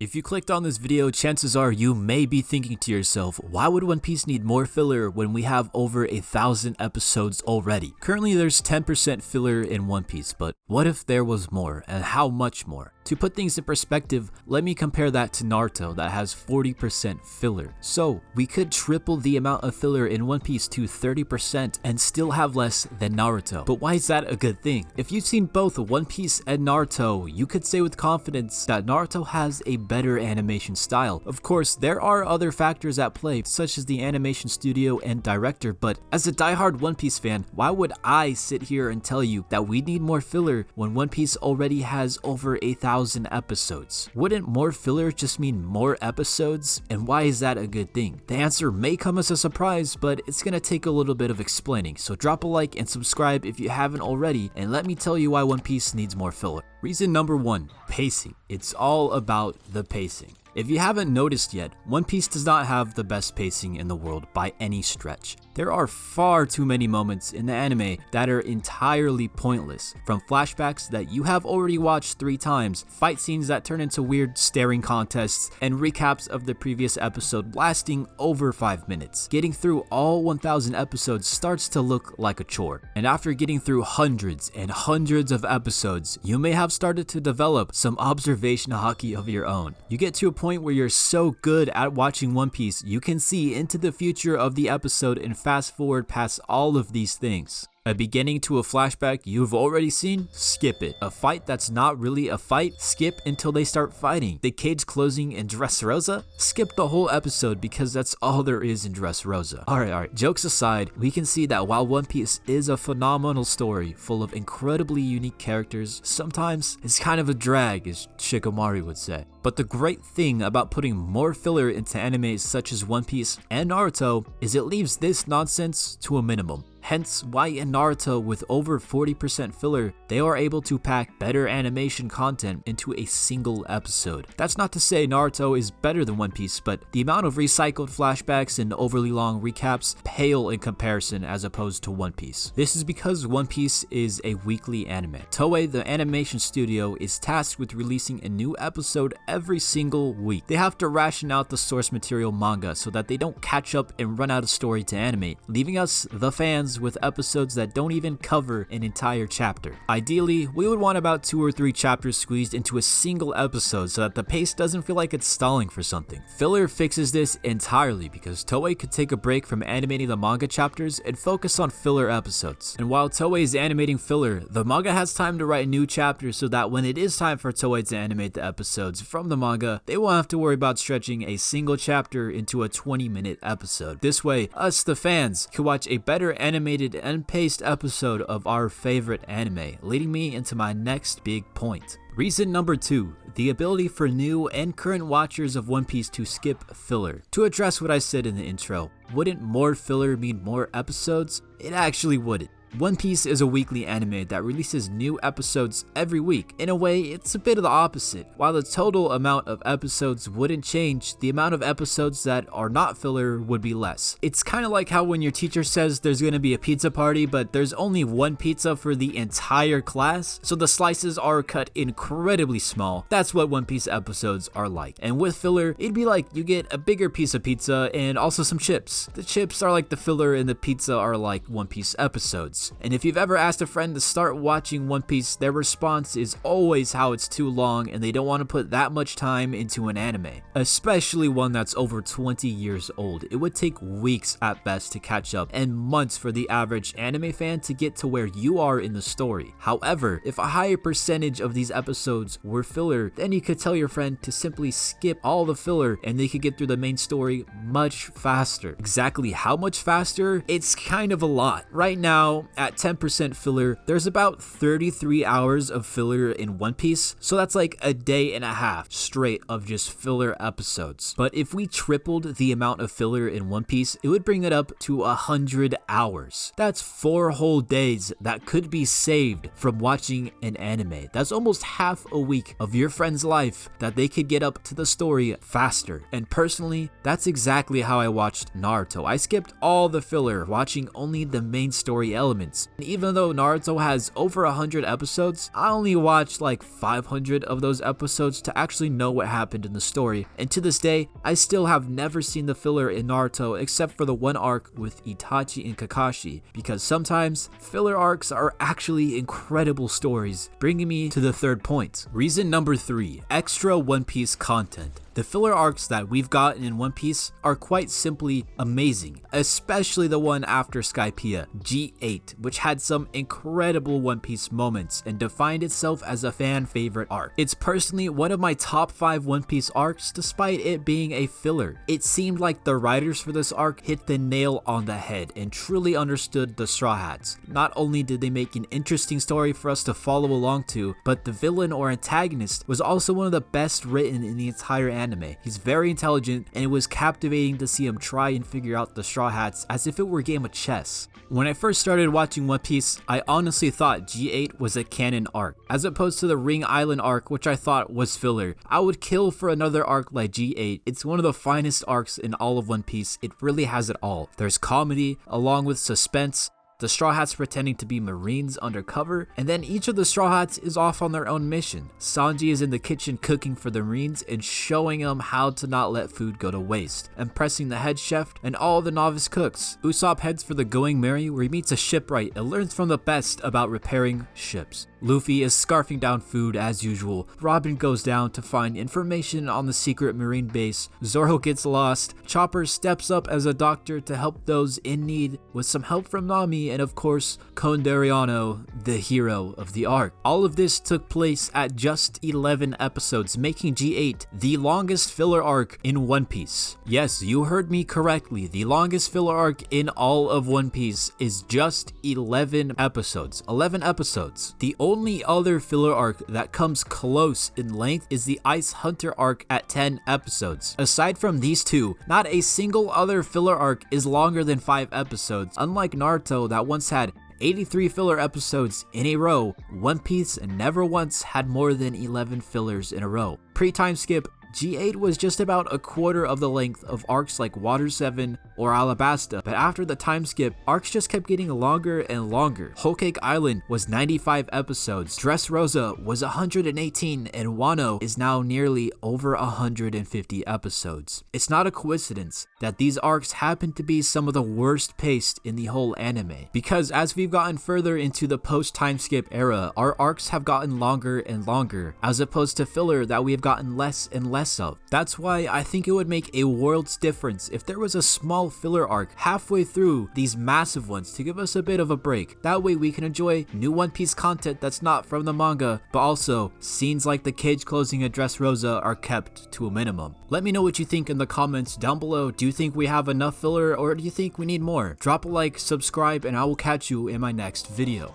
If you clicked on this video, chances are you may be thinking to yourself, why would One Piece need more filler when we have over 1,000 episodes already? Currently there's 10% filler in One Piece, but what if there was more, and how much more? To put things in perspective, let me compare that to Naruto that has 40% filler. So we could triple the amount of filler in One Piece to 30% and still have less than Naruto. But why is that a good thing? If you've seen both One Piece and Naruto, you could say with confidence that Naruto has a better animation style. Of course, there are other factors at play, such as the animation studio and director, but as a diehard One Piece fan, why would I sit here and tell you that we need more filler when One Piece already has over 1,000 episodes? Wouldn't more filler just mean more episodes? And why is that a good thing? The answer may come as a surprise, but it's gonna take a little bit of explaining, so drop a like and subscribe if you haven't already, and let me tell you why One Piece needs more filler. Reason number 1, pacing. It's all about the pacing. If you haven't noticed yet, One Piece does not have the best pacing in the world by any stretch. There are far too many moments in the anime that are entirely pointless, from flashbacks that you have already watched 3 times, fight scenes that turn into weird staring contests, and recaps of the previous episode lasting over 5 minutes. Getting through all 1,000 episodes starts to look like a chore, and after getting through hundreds and hundreds of episodes, you may have started to develop some observation haki of your own. You get to a point where you're so good at watching One Piece, you can see into the future of the episode and fast forward past all of these things. A beginning to a flashback you've already seen? Skip it. A fight that's not really a fight? Skip until they start fighting. The cage closing in Dressrosa? Skip the whole episode because that's all there is in Dressrosa. Alright, jokes aside, we can see that while One Piece is a phenomenal story full of incredibly unique characters, sometimes it's kind of a drag, as Shikamaru would say. But the great thing about putting more filler into animes such as One Piece and Naruto is it leaves this nonsense to a minimum. Hence why in Naruto, with over 40% filler, they are able to pack better animation content into a single episode. That's not to say Naruto is better than One Piece, but the amount of recycled flashbacks and overly long recaps pale in comparison as opposed to One Piece. This is because One Piece is a weekly anime. Toei, the animation studio, is tasked with releasing a new episode every single week. They have to ration out the source material manga so that they don't catch up and run out of story to animate, leaving us, the fans, with episodes that don't even cover an entire chapter. Ideally, we would want about 2 or 3 chapters squeezed into a single episode so that the pace doesn't feel like it's stalling for something. Filler fixes this entirely because Toei could take a break from animating the manga chapters and focus on filler episodes. And while Toei is animating filler, the manga has time to write new chapters so that when it is time for Toei to animate the episodes from the manga, they won't have to worry about stretching a single chapter into a 20-minute episode. This way, us, the fans, can watch a better animated and paced episode of our favorite anime, leading me into my next big point. Reason number 2, the ability for new and current watchers of One Piece to skip filler. To address what I said in the intro, wouldn't more filler mean more episodes? It actually wouldn't. One Piece is a weekly anime that releases new episodes every week. In a way, it's a bit of the opposite. While the total amount of episodes wouldn't change, the amount of episodes that are not filler would be less. It's kind of like how when your teacher says there's going to be a pizza party, but there's only one pizza for the entire class, so the slices are cut incredibly small. That's what One Piece episodes are like. And with filler, it'd be like you get a bigger piece of pizza and also some chips. The chips are like the filler and the pizza are like One Piece episodes. And if you've ever asked a friend to start watching One Piece, their response is always how it's too long and they don't want to put that much time into an anime, especially one that's over 20 years old. It would take weeks at best to catch up and months for the average anime fan to get to where you are in the story. However, if a higher percentage of these episodes were filler, then you could tell your friend to simply skip all the filler and they could get through the main story much faster. Exactly how much faster? It's kind of a lot. Right now, at 10% filler, there's about 33 hours of filler in One Piece, so that's like a day and a half straight of just filler episodes. But if we tripled the amount of filler in One Piece, it would bring it up to 100 hours. That's 4 whole days that could be saved from watching an anime. That's almost half a week of your friend's life that they could get up to the story faster. And personally, that's exactly how I watched Naruto. I skipped all the filler, watching only the main story elements moments. And even though Naruto has over 100 episodes, I only watched like 500 of those episodes to actually know what happened in the story, and to this day, I still have never seen the filler in Naruto except for the one arc with Itachi and Kakashi, because sometimes filler arcs are actually incredible stories, bringing me to the third point. Reason number 3, extra One Piece content. The filler arcs that we've gotten in One Piece are quite simply amazing, especially the one after Skypiea, G8, which had some incredible One Piece moments and defined itself as a fan favorite arc. It's personally one of my top 5 One Piece arcs despite it being a filler. It seemed like the writers for this arc hit the nail on the head and truly understood the Straw Hats. Not only did they make an interesting story for us to follow along to, but the villain or antagonist was also one of the best written in the entire anime. He's very intelligent, and it was captivating to see him try and figure out the Straw Hats as if it were a game of chess. When I first started watching One Piece, I honestly thought G8 was a canon arc, as opposed to the Ring Island arc, which I thought was filler. I would kill for another arc like G8. It's one of the finest arcs in all of One Piece. It really has it all. There's comedy, along with suspense, the Straw Hats pretending to be Marines undercover, and then each of the Straw Hats is off on their own mission. Sanji is in the kitchen cooking for the Marines and showing them how to not let food go to waste, impressing the head chef and all the novice cooks. Usopp heads for the Going Merry, where he meets a shipwright and learns from the best about repairing ships. Luffy is scarfing down food as usual. Robin goes down to find information on the secret marine base. Zoro gets lost. Chopper steps up as a doctor to help those in need with some help from Nami, and of course, Kondariano, the hero of the arc. All of this took place at just 11 episodes, making G8 the longest filler arc in One Piece. Yes, you heard me correctly. The longest filler arc in all of One Piece is just 11 episodes. 11 episodes. The only other filler arc that comes close in length is the Ice Hunter arc at 10 episodes. Aside from these two, not a single other filler arc is longer than 5 episodes. Unlike Naruto that once had 83 filler episodes in a row, One Piece never once had more than 11 fillers in a row. Pre-time skip, G8 was just about a quarter of the length of arcs like Water 7 or Alabasta, but after the time skip, arcs just kept getting longer and longer. Whole Cake Island was 95 episodes, Dressrosa was 118, and Wano is now nearly over 150 episodes. It's not a coincidence that these arcs happen to be some of the worst paced in the whole anime, because as we've gotten further into the post-time skip era, our arcs have gotten longer and longer, as opposed to filler that we have gotten less and less of. That's why I think it would make a world's difference if there was a small filler arc halfway through these massive ones to give us a bit of a break. That way we can enjoy new One Piece content that's not from the manga, but also scenes like the cage closing at Dressrosa are kept to a minimum. Let me know what you think in the comments down below. Do you think we have enough filler, or do you think we need more? Drop a like, subscribe, and I will catch you in my next video.